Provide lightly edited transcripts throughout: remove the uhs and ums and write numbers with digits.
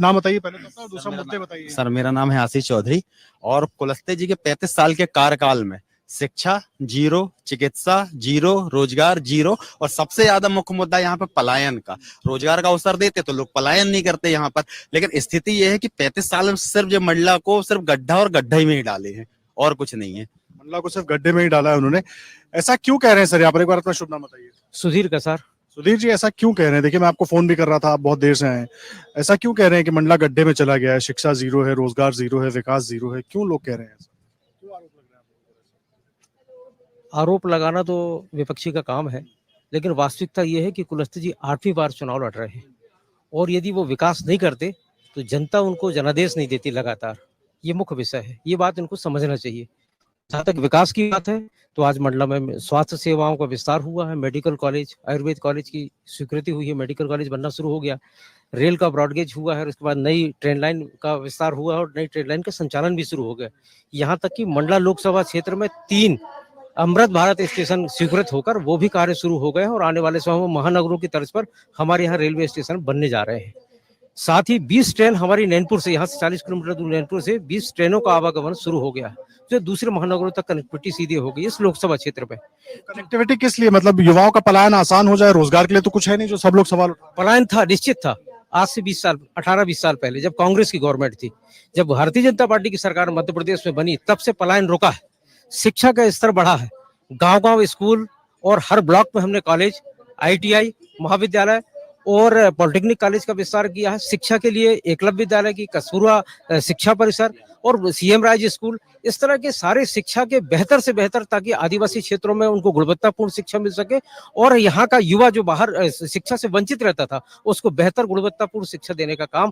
नाम बताइए पहले तो अपना, और दूसरा मुद्दे बताइए। सर मेरा नाम है आशीष चौधरी और कुलस्ते जी के 35 साल के कार्यकाल में शिक्षा जीरो, चिकित्सा जीरो, रोजगार जीरो और सबसे ज्यादा मुख्य मुद्दा यहाँ पे पलायन का। रोजगार का अवसर देते तो लोग पलायन नहीं करते यहाँ पर, लेकिन स्थिति ये है कि 35 साल में सिर्फ जो मंडला को सिर्फ गड्ढा और गड्ढा ही में ही डाले हैं और कुछ नहीं है। मंडला को सिर्फ गड्ढे में ही डाला है उन्होंने, ऐसा क्यों कह रहे हैं सर? यहाँ पर एक बार अपना शुभ नाम बताइए। सुधीर का सर। सुधीर जी, ऐसा क्यों कह रहे हैं? देखिए मैं आपको फोन भी कर रहा था, आप बहुत देर से आए, ऐसा क्यों कह रहे हैं कि मंडला गड्ढे में चला गया है, शिक्षा जीरो है, रोजगार जीरो है, विकास जीरो है? क्यों लोग कह रहे हैं ऐसा? क्यों आरोप लग रहा है? आरोप लगाना तो विपक्षी का काम है, लेकिन वास्तविकता ये है कि कुलस्ते जी 8वीं बार चुनाव लड़ रहे हैं और यदि वो विकास नहीं करते तो जनता उनको जनादेश नहीं देती लगातार। ये मुख्य विषय है, ये बात इनको समझना चाहिए। जहाँ तक विकास की बात है तो आज मंडला में स्वास्थ्य सेवाओं का विस्तार हुआ है, मेडिकल कॉलेज, आयुर्वेद कॉलेज की स्वीकृति हुई है, मेडिकल कॉलेज बनना शुरू हो गया, रेल का ब्रॉडगेज हुआ है, उसके बाद नई ट्रेन लाइन का विस्तार हुआ और नई ट्रेन लाइन का संचालन भी शुरू हो गया। यहाँ तक कि मंडला लोकसभा क्षेत्र में 3 अमृत भारत स्टेशन स्वीकृत होकर वो भी कार्य शुरू हो गए और आने वाले समय में महानगरों की तर्ज पर हमारे यहाँ रेलवे स्टेशन बनने जा रहे हैं। साथ ही 20 ट्रेन हमारी नैनपुर से, यहाँ से 40 किलोमीटर दूर नैनपुर से 20 ट्रेनों का आवागमन शुरू हो गया, जो दूसरे महानगरों तक कनेक्टिविटी सीधी हो गई इस लोकसभा क्षेत्र में। कनेक्टिविटी किस लिए? मतलब युवाओं का पलायन आसान हो जाए, रोजगार के लिए तो कुछ है नहीं जो सब लोग सवाल उठा। पलायन था, निश्चित था। आज से 20 साल, 18-20 साल पहले जब कांग्रेस की गवर्नमेंट थी, जब भारतीय जनता पार्टी की सरकार मध्य प्रदेश में बनी, तब से पलायन रुका है, शिक्षा का स्तर बढ़ा है, गांव-गांव स्कूल और हर ब्लॉक में हमने कॉलेज, ITI, महाविद्यालय और पॉलिटेक्निक कॉलेज का विस्तार किया है। शिक्षा के लिए एकलव्य विद्यालय की कस्तूरबा शिक्षा परिसर और CM राज स्कूल, इस तरह के सारे शिक्षा के बेहतर से बेहतर, ताकि आदिवासी क्षेत्रों में उनको गुणवत्तापूर्ण शिक्षा मिल सके और यहाँ का युवा जो बाहर शिक्षा से वंचित रहता था उसको बेहतर गुणवत्तापूर्ण शिक्षा देने का काम।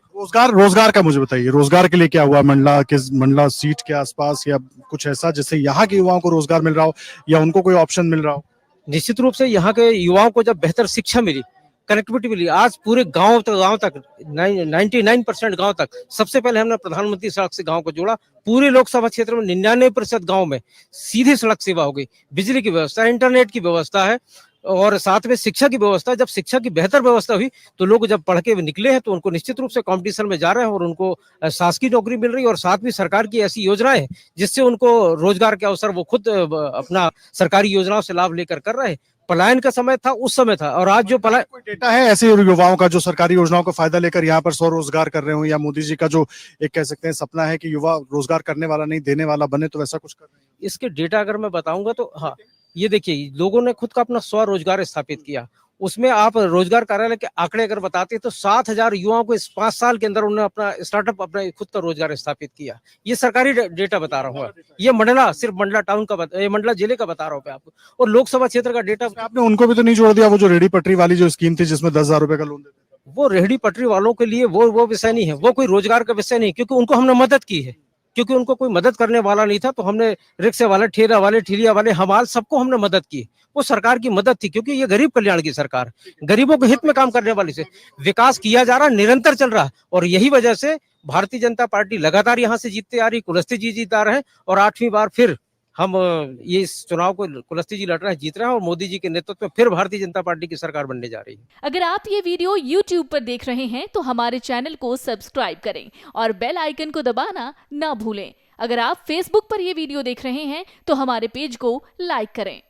रोजगार का मुझे बताइए, रोजगार के लिए क्या हुआ? मंडला सीट के आसपास या कुछ ऐसा जिससे यहाँ के युवाओं को रोजगार मिल रहा हो या उनको कोई ऑप्शन मिल रहा हो? निश्चित रूप से यहाँ के युवाओं को जब बेहतर शिक्षा मिली, कनेक्टिविटी मिली, आज पूरे गांव तक 99% गांव तक, सबसे पहले हमने प्रधानमंत्री सड़क से गांव को जोड़ा। पूरे लोकसभा क्षेत्र में 99% गांव में सीधी सड़क सेवा हो गई, बिजली की व्यवस्था, इंटरनेट की व्यवस्था है और साथ में शिक्षा की व्यवस्था। जब शिक्षा की बेहतर व्यवस्था हुई तो लोग जब पढ़ के निकले हैं तो उनको निश्चित रूप से कंपटीशन में जा रहे हैं और उनको शासकीय नौकरी मिल रही है और साथ में सरकार की ऐसी योजनाएं हैं जिससे उनको रोजगार के अवसर वो खुद अपना सरकारी योजनाओं से लाभ लेकर कर रहे हैं। पलायन का समय था, उस समय था, और आज जो पलायन। कोई डेटा है ऐसे युवाओं का जो सरकारी योजनाओं का फायदा लेकर यहाँ पर स्वरोजगार कर रहे हो, या मोदी जी का जो एक कह सकते हैं सपना है कि युवा रोजगार करने वाला नहीं देने वाला बने, तो वैसा कुछ कर रहे हैं? इसके डेटा अगर मैं बताऊंगा तो हाँ, ये देखिए, लोगों ने खुद का अपना स्वरोजगार स्थापित किया। उसमें आप रोजगार कार्यालय के आंकड़े अगर बताते तो 7,000 युवाओं को इस 5 साल के अंदर उन्होंने अपना स्टार्टअप, अपना खुद का रोजगार स्थापित किया। ये सरकारी डेटा बता रहा हूँ, ये मंडला, सिर्फ मंडला टाउन का, ये मंडला जिले का बता रहा हूँ आपको, और लोकसभा क्षेत्र का डेटा। आपने उनको भी तो नहीं जोड़ दिया, वो जो रेहड़ी पटरी वाली जो स्कीम थी जिसमें 10,000 रुपए का लोन देते थे? वो रेहड़ी पटरी वालों के लिए वो विषय नहीं है, वो कोई रोजगार का विषय नहीं, क्योंकि उनको हमने मदद की है, क्योंकि उनको कोई मदद करने वाला नहीं था तो हमने रिक्शे वाले, ठेला वाले, ठेलिया वाले, हमाल, सबको हमने मदद की। वो सरकार की मदद थी, क्योंकि ये गरीब कल्याण की सरकार, गरीबों के हित में काम करने वाली से विकास किया जा रहा, निरंतर चल रहा, और यही वजह से भारतीय जनता पार्टी लगातार यहाँ से जीतते आ रही, कुलस्ते जी जीत आ रहे हैं और 8वीं बार फिर हम ये इस चुनाव को कुलस्ते जी लड़ रहे हैं, जीत रहे हैं और मोदी जी के नेतृत्व में फिर भारतीय जनता पार्टी की सरकार बनने जा रही है। अगर आप ये वीडियो YouTube पर देख रहे हैं तो हमारे चैनल को सब्सक्राइब करें और बेल आइकन को दबाना ना भूलें। अगर आप Facebook पर ये वीडियो देख रहे हैं तो हमारे पेज को लाइक करें।